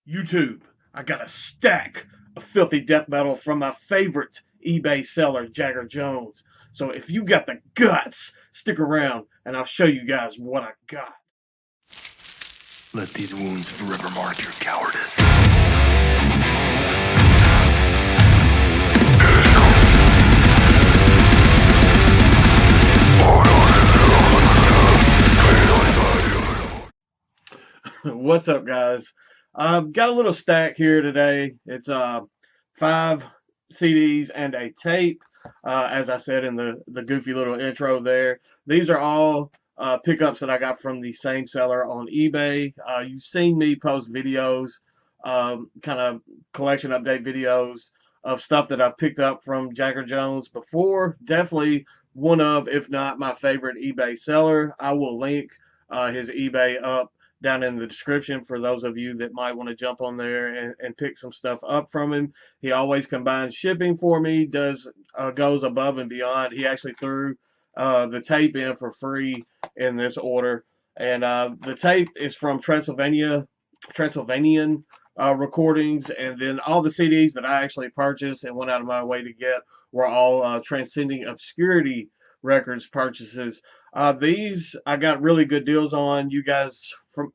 YouTube, I got a stack of filthy death metal from my favorite eBay seller, jaggerjones. So if you got the guts, stick around and I'll show you guys what I got. Let these wounds forever mark your cowardice. What's up, guys? I've got a little stack here today. It's 5 CDs and a tape, as I said in the goofy little intro there. These are all pickups that I got from the same seller on eBay. You've seen me post videos, kind of collection update videos of stuff that I've picked up from jaggerjones before. Definitely one of, if not my favorite eBay seller. I will link his eBay up down in the description for those of you that might want to jump on there and pick some stuff up from him. He always combines shipping for me, goes above and beyond. He actually threw the tape in for free in this order, and the tape is from Transylvanian recordings, and then all the CDs that I actually purchased and went out of my way to get were all Transcending Obscurity Records purchases. These I got really good deals on. You guys,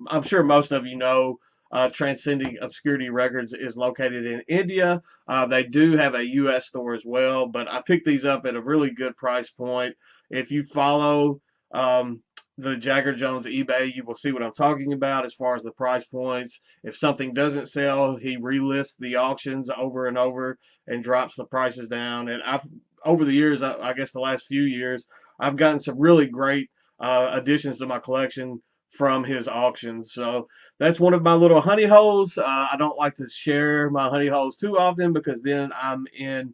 I'm sure most of you know, Transcending Obscurity Records is located in India. They do have a U.S. store as well, but I picked these up at a really good price point. If you follow the jaggerjones eBay, you will see what I'm talking about as far as the price points. If something doesn't sell, he relists the auctions over and over and drops the prices down. And over the years, I guess the last few years, I've gotten some really great additions to my collection from his auctions. So that's one of my little honey holes. I don't like to share my honey holes too often because then I'm in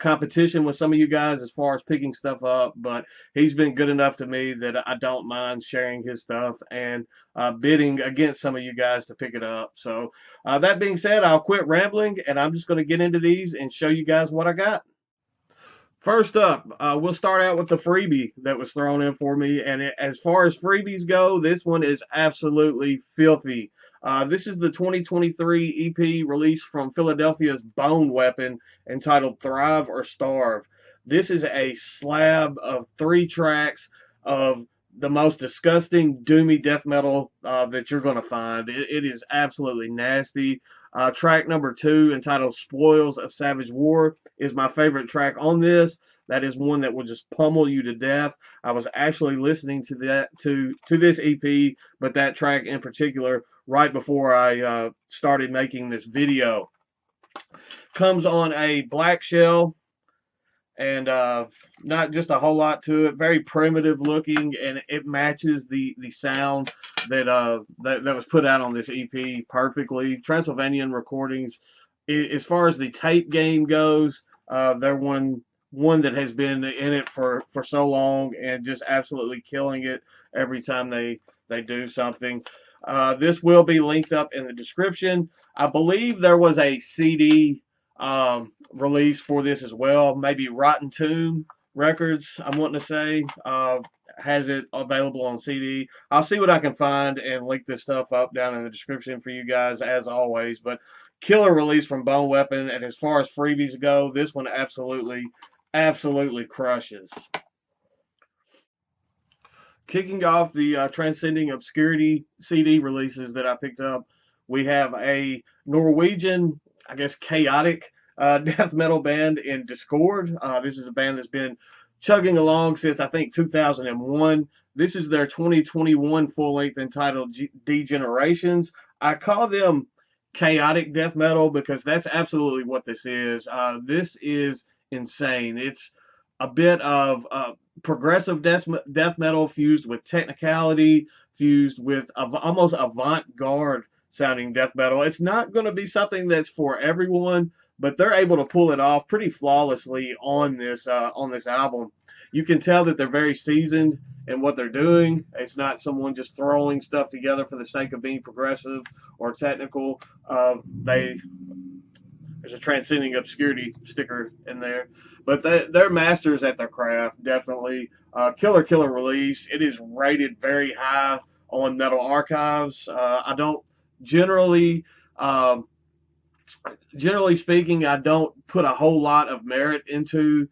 competition with some of you guys as far as picking stuff up. But he's been good enough to me that I don't mind sharing his stuff and bidding against some of you guys to pick it up. So that being said, I'll quit rambling and I'm just going to get into these and show you guys what I got. First up, we'll start out with the freebie that was thrown in for me. And as far as freebies go, this one is absolutely filthy. This is the 2023 EP released from Philadelphia's Bone Weapon entitled Thrive or Starve. This is a slab of 3 tracks of the most disgusting, doomy death metal that you're going to find. It is absolutely nasty. Track number 2, entitled Spoils of Savage War, is my favorite track on this. That is one that will just pummel you to death. I was actually listening to this EP, but that track in particular, right before I started making this video. Comes on a black shell, and not just a whole lot to it. Very primitive looking, and it matches the sound that was put out on this EP perfectly. Transylvanian recordings, as far as the tape game goes, they're one that has been in it for so long and just absolutely killing it every time they do something. This will be linked up in the description. I believe there was a CD release for this as well. Maybe Rotten Tomb Records, I'm wanting to say, has it available on CD. I'll see what I can find and link this stuff up down in the description for you guys as always. But killer release from Bone Weapon, and as far as freebies go, this one absolutely crushes. Kicking off the Transcending Obscurity CD releases that I picked up, we have a Norwegian, I guess, chaotic death metal band in Diskord. This is a band that's been chugging along since, I think, 2001. This is their 2021 full-length entitled Degenerations. I call them chaotic death metal because that's absolutely what this is. This is insane. It's a bit of progressive death metal fused with technicality, fused with almost avant-garde sounding death metal. It's not going to be something that's for everyone, but they're able to pull it off pretty flawlessly on this album. You can tell that they're very seasoned in what they're doing. It's not someone just throwing stuff together for the sake of being progressive or technical. There's a Transcending Obscurity sticker in there, but they're masters at their craft. Definitely killer release. It is rated very high on Metal Archives. I don't generally Um, Generally speaking, I don't put a whole lot of merit into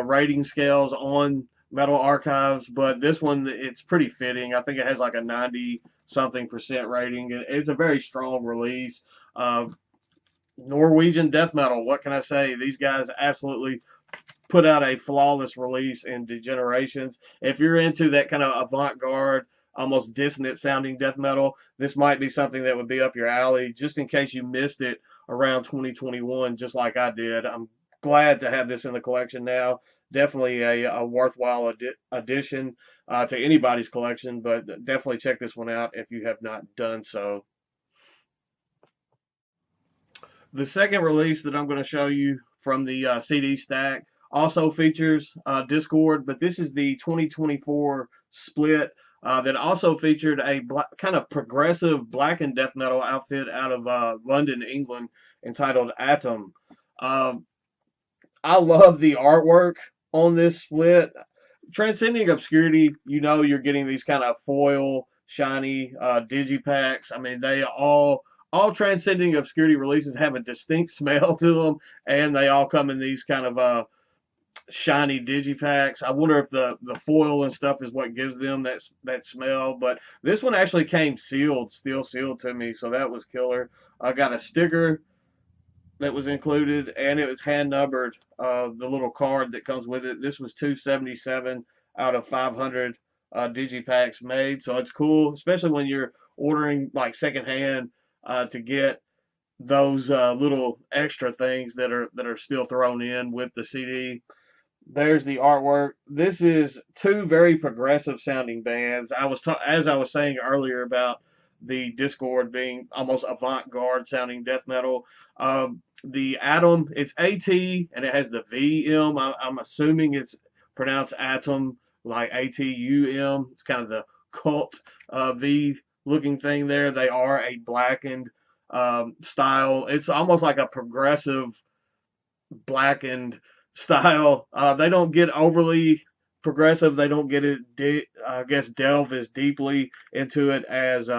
rating scales on Metal Archives, but this one, it's pretty fitting. I think it has like a 90 something percent rating. It's a very strong release. Uh, Norwegian death metal. What can I say? These guys absolutely put out a flawless release in Degenerations. If you're into that kind of avant-garde, almost dissonant sounding death metal, this might be something that would be up your alley. Just in case you missed it around 2021, just like I did, I'm glad to have this in the collection now. Definitely a worthwhile addition to anybody's collection, but definitely check this one out if you have not done so. The second release that I'm going to show you from the CD stack also features Diskord, but this is the 2024 split that also featured a kind of progressive black and death metal outfit out of London, England, entitled Atam. Um, I love the artwork on this split. Transcending Obscurity, you know, you're getting these kind of foil, shiny digipacks. I mean, they all Transcending Obscurity releases have a distinct smell to them, and they all come in these kind of shiny digipacks. I wonder if the foil and stuff is what gives them that smell. But this one actually came sealed, still sealed to me, so that was killer. I got a sticker that was included, and it was hand numbered. The little card that comes with it. This was 277 out of 500 digipacks made, so it's cool, especially when you're ordering like secondhand to get those little extra things that are still thrown in with the CD. There's the artwork. This is two very progressive sounding bands. As I was saying earlier about the Diskord being almost avant-garde sounding death metal. The Atam, it's AT and it has the VM. I'm assuming it's pronounced Atom, like ATUM. It's kind of the cult V looking thing there. They are a blackened style. It's almost like a progressive blackened style. They don't get overly progressive. They don't get it, I guess, delve as deeply into it as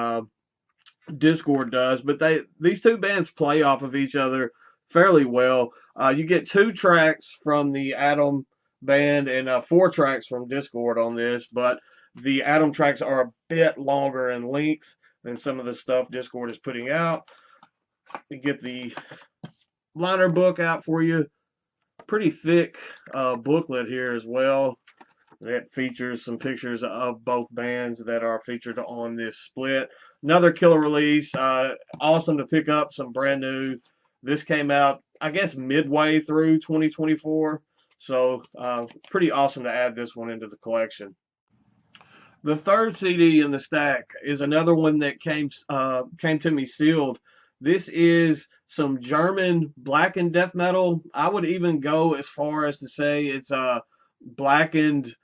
Diskord does. But these two bands play off of each other fairly well. You get 2 tracks from the Atam band and 4 tracks from Diskord on this, but the Atam tracks are a bit longer in length than some of the stuff Diskord is putting out. You get the liner book out for you. Pretty thick booklet here as well. That features some pictures of both bands that are featured on this split. Another killer release. Awesome to pick up some brand new. This came out, I guess, midway through 2024. So pretty awesome to add this one into the collection. The third CD in the stack is another one that came to me sealed. This is some German black and death metal. I would even go as far as to say it's blackened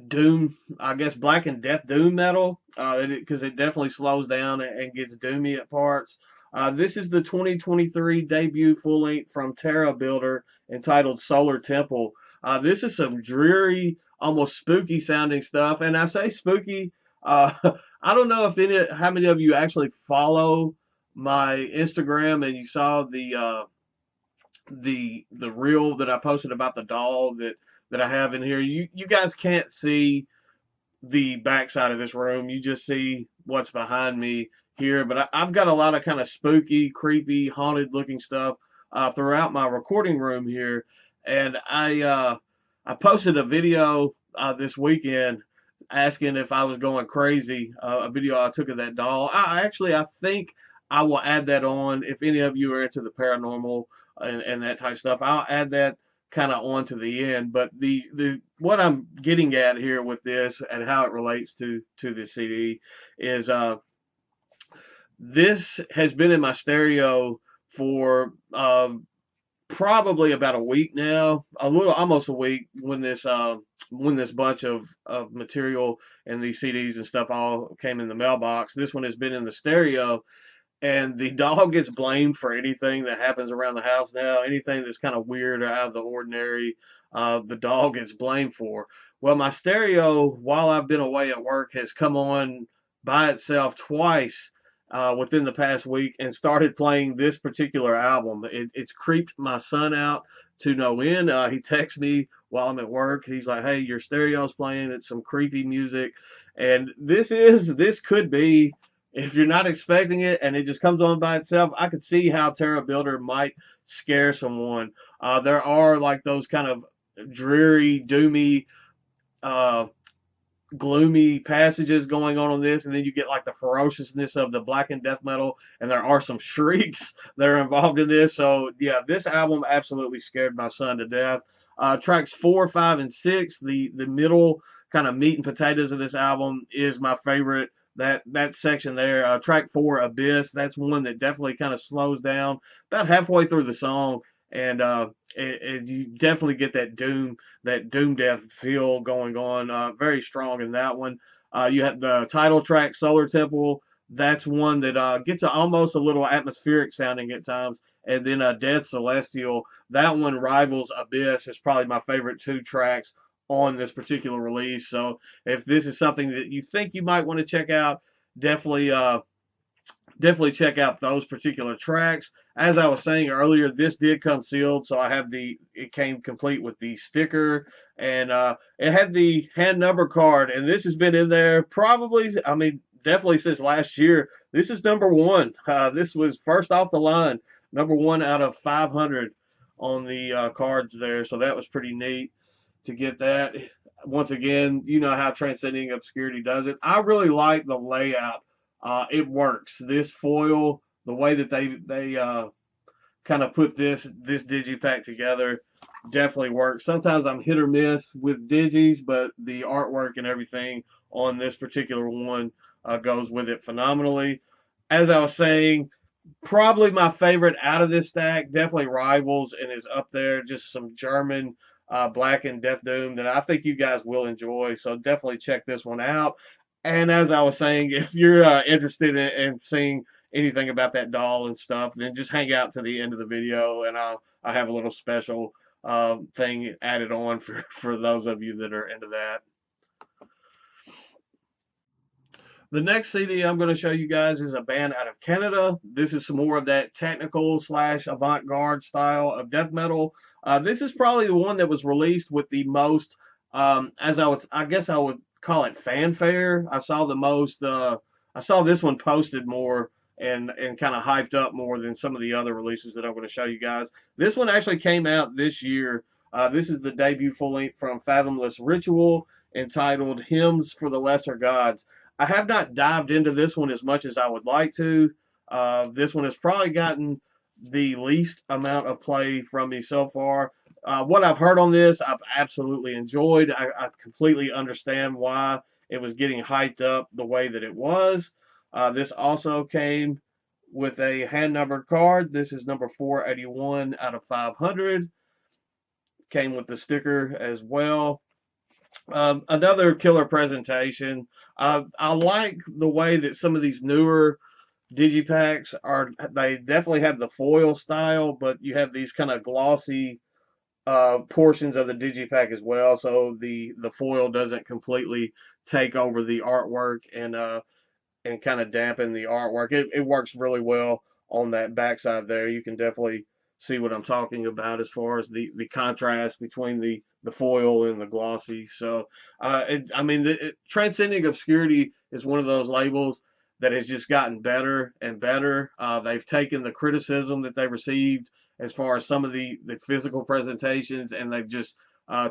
doom, I guess black and death doom metal, because it definitely slows down and gets doomy at parts. This is the 2023 debut full length from Terra Builder entitled Solar Temple. This is some dreary, almost spooky sounding stuff, and I say spooky. Uh, I don't know if how many of you actually follow my Instagram and you saw the reel that I posted about the doll that I have in here. You guys can't see the backside of this room. You just see what's behind me here. But I've got a lot of kind of spooky, creepy, haunted looking stuff throughout my recording room here. And I posted a video this weekend asking if I was going crazy. A video I took of that doll. I think I will add that on if any of you are into the paranormal and that type of stuff. I'll add that kind of on to the end. But the what I'm getting at here with this and how it relates to this CD is this has been in my stereo for probably about a week now, almost a week when this bunch of material and these CDs and stuff all came in the mailbox. This one has been in the stereo, and the dog gets blamed for anything that happens around the house now. Anything that's kind of weird or out of the ordinary, the dog gets blamed for. Well, my stereo, while I've been away at work, has come on by itself twice within the past week and started playing this particular album. It's creeped my son out to no end. He texts me while I'm at work. He's like, "Hey, your stereo's playing. It's some creepy music," and this could be. If you're not expecting it and it just comes on by itself, I could see how Terra Builder might scare someone. There are like those kind of dreary, doomy, uh, gloomy passages going on this, and then you get like the ferociousness of the black and death metal, and there are some shrieks that are involved in this. So yeah, this album absolutely scared my son to death. Tracks 4, 5, and 6, the middle kind of meat and potatoes of this album is my favorite. That section there, track 4, Abyss, that's one that definitely kind of slows down about halfway through the song, and you definitely get that doom death feel going on, very strong in that one. You have the title track, Solar Temple. That's one that gets almost a little atmospheric sounding at times. And then Death Celestial, that one rivals Abyss. It's probably my favorite 2 tracks on this particular release. So if this is something that you think you might want to check out, definitely definitely check out those particular tracks. As I was saying earlier, this did come sealed, so it came complete with the sticker, and it had the hand number card, and this has been in there probably, I mean, definitely since last year. This is number 1. This was first off the line, number 1 out of 500 on the cards there, so that was pretty neat to get that. Once again, you know how Transcending Obscurity does it. I really like the layout. It works. This foil, the way that they kind of put this digipack together, definitely works. Sometimes I'm hit or miss with digis, but the artwork and everything on this particular one goes with it phenomenally. As I was saying, probably my favorite out of this stack, definitely rivals and is up there. Just some German Black and Death Doom that I think you guys will enjoy. So definitely check this one out. And as I was saying, if you're interested in seeing anything about that doll and stuff, then just hang out to the end of the video, and I'll have a little special thing added on for those of you that are into that. The next CD I'm going to show you guys is a band out of Canada. This is some more of that technical / avant-garde style of death metal. This is probably the one that was released with the most, I guess I would call it fanfare. I saw this one posted more and kind of hyped up more than some of the other releases that I'm going to show you guys. This one actually came out this year. This is the debut full length from Fathomless Ritual, entitled Hymns for the Lesser Gods. I have not dived into this one as much as I would like to. This one has probably gotten the least amount of play from me so far. What I've heard on this, I've absolutely enjoyed. I completely understand why it was getting hyped up the way that it was. This also came with a hand-numbered card. This is number 481 out of 500. Came with the sticker as well. Another killer presentation. I like the way that some of these newer digipacks are. They definitely have the foil style, but you have these kind of glossy portions of the digipack as well, so the foil doesn't completely take over the artwork and kind of dampen the artwork. It works really well on that backside there. You can definitely see what I'm talking about as far as the contrast between the foil and the glossy. So, Transcending Obscurity is one of those labels that has just gotten better and better. They've taken the criticism that they received as far as some of the physical presentations, and they've just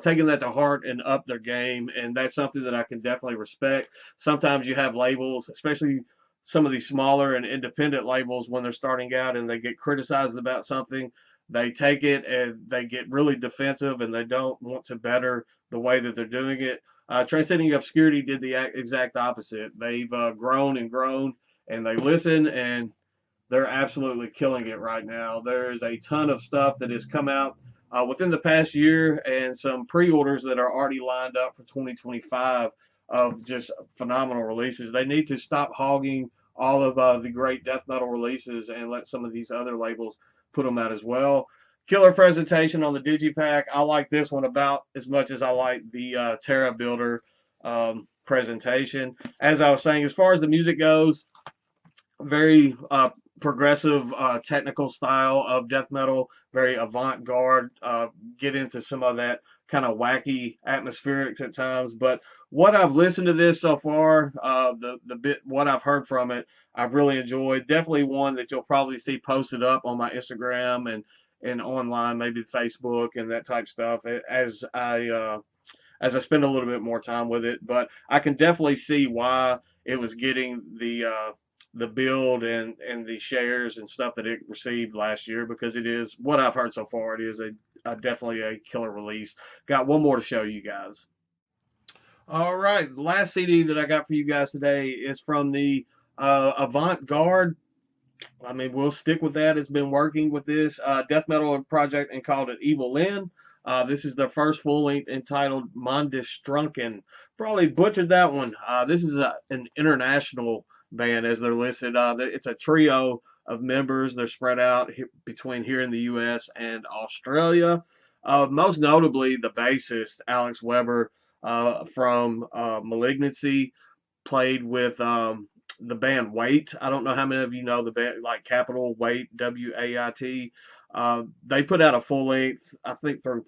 taken that to heart and up their game, and that's something that I can definitely respect. Sometimes you have labels, especially some of these smaller and independent labels, when they're starting out and they get criticized about something, they take it and they get really defensive and they don't want to better the way that they're doing it. Transcending Obscurity did the exact opposite. They've grown and grown, and they listen, and they're absolutely killing it right now. There is a ton of stuff that has come out within the past year, and some pre-orders that are already lined up for 2025 of just phenomenal releases. They need to stop hogging all of the great death metal releases and let some of these other labels put them out as well. Killer presentation on the digipack. I like this one about as much as I like the Tera Builder presentation. As I was saying, as far as the music goes, very progressive technical style of death metal, very avant-garde. Get into some of that kind of wacky atmospherics at times. But what I've listened to this so far, the bit what I've heard from it, I've really enjoyed. Definitely one that you'll probably see posted up on my Instagram and online, maybe Facebook and that type stuff as I spend a little bit more time with it. But I can definitely see why it was getting the build and the shares and stuff that it received last year, because it is what I've heard so far. It is a definitely a killer release. Got one more to show you guys. All right, the last CD that I got for you guys today is from the avant-garde. I mean, we'll stick with that. It's been working with this death metal project and called it Evilyn. This is their first full length entitled Mondestrunken. Probably butchered that one. This is an international band as they're listed. It's a trio of members. They're spread out between here in the U.S. and Australia. Most notably, the bassist, Alex Weber from Malignancy, played with the band Wait. I don't know how many of you know the band, like Capital Wait, Wait. They put out a full length, I think through,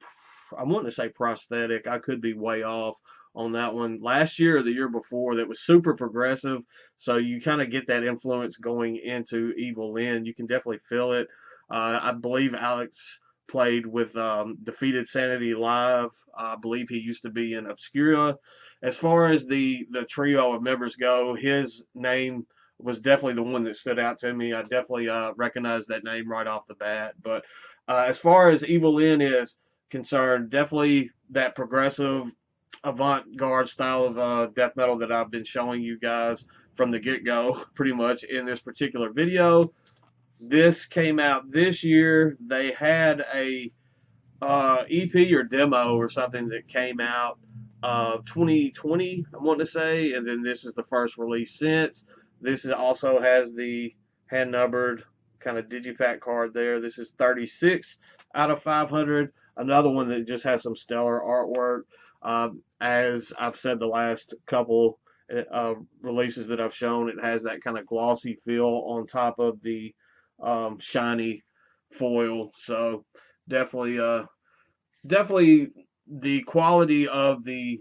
I want to say Prosthetic. I could be way off on that one. Last year or the year before, that was super progressive. So you kind of get that influence going into Evilyn. You can definitely feel it. I believe Alex played with Defeated Sanity Live. I believe he used to be in Obscura. As far as the trio of members go, his name was definitely the one that stood out to me. I definitely recognized that name right off the bat. But as far as Evilyn is concerned, definitely that progressive avant-garde style of death metal that I've been showing you guys from the get-go, pretty much in this particular video. This came out this year. They had a EP or demo or something that came out 2020, I want to say, and then this is the first release since. This is also has the hand numbered kind of digipack card there. This is 36 out of 500. Another one that just has some stellar artwork. As I've said, the last couple releases that I've shown, it has that kind of glossy feel on top of the shiny foil. So definitely definitely the quality of the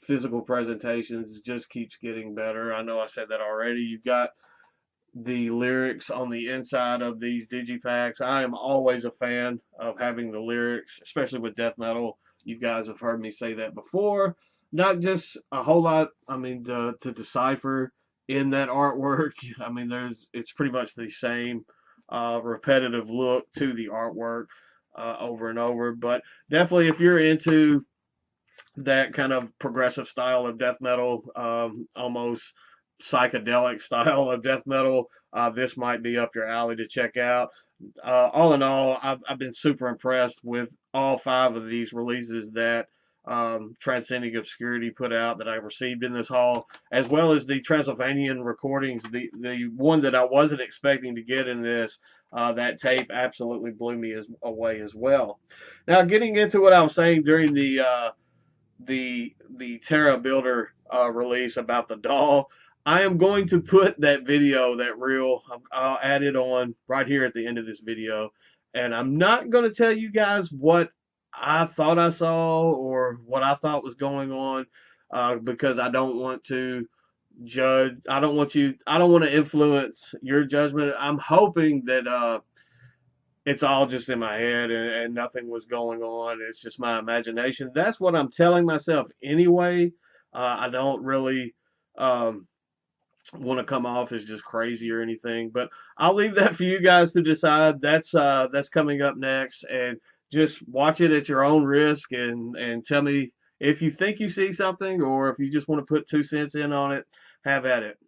physical presentations just keeps getting better. I know I said that already. You've got the lyrics on the inside of these digipacks. I am always a fan of having the lyrics, especially with death metal. You guys have heard me say that before. Not just a whole lot, I mean, to decipher in that artwork. I mean, it's pretty much the same repetitive look to the artwork over and over. But definitely, if you're into that kind of progressive style of death metal, almost psychedelic style of death metal, this might be up your alley to check out. All in all, I've been super impressed with all five of these releases that Transcending Obscurity put out that I received in this haul, as well as the Transylvanian recordings. The one that I wasn't expecting to get in this, that tape absolutely blew me away as well. Now, getting into what I was saying during the Tera Builder release about the doll, I am going to put that video, that reel, I'll add it on right here at the end of this video. And I'm not going to tell you guys what I thought I saw or what I thought was going on, because I don't want to judge. I don't want to influence your judgment. I'm hoping that it's all just in my head and nothing was going on. It's just my imagination. That's what I'm telling myself anyway. I don't really want to come off as just crazy or anything, but I'll leave that for you guys to decide. That's coming up next, and just watch it at your own risk and tell me if you think you see something or if you just want to put 2 cents in on it. Have at it.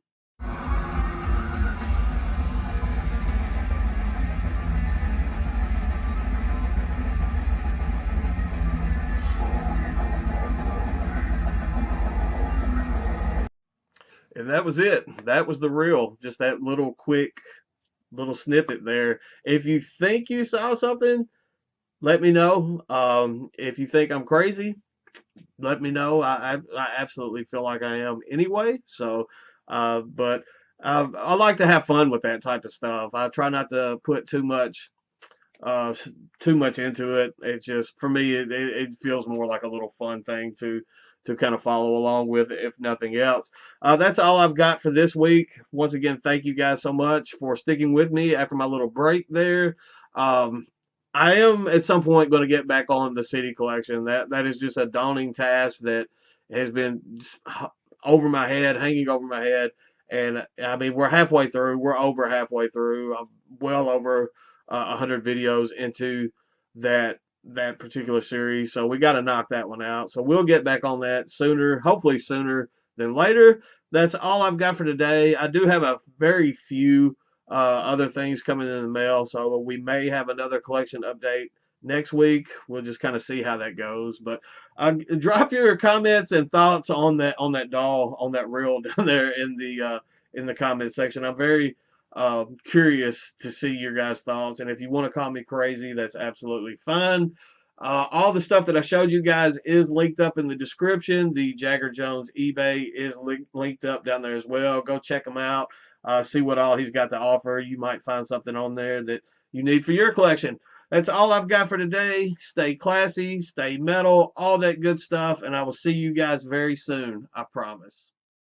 And that was it. That was the reel. Just that little quick little snippet there. If you think you saw something, let me know. If you think I'm crazy, let me know. I absolutely feel like I am anyway. So, but I like to have fun with that type of stuff. I try not to put uh, too much into it. It just for me, it feels more like a little fun thing to kind of follow along with, if nothing else. That's all I've got for this week. Once again, thank you guys so much for sticking with me after my little break there. Um, I am at some point going to get back on the CD collection. That is just a daunting task that has been over my head, hanging over my head. And I mean, we're halfway through. We're over halfway through. I'm well over 100 videos into that particular series. So we got to knock that one out. So we'll get back on that sooner, hopefully sooner than later. That's all I've got for today. I do have a very few other things coming in the mail, so we may have another collection update next week. We'll just kind of see how that goes. But drop your comments and thoughts on that doll, on that reel down there in the comment section. I'm very curious to see your guys' thoughts. And if you want to call me crazy, that's absolutely fine. All the stuff that I showed you guys is linked up in the description. The Jagger Jones eBay is linked up down there as well. Go check him out. See what all he's got to offer. You might find something on there that you need for your collection. That's all I've got for today. Stay classy, stay metal, all that good stuff. And I will see you guys very soon. I promise.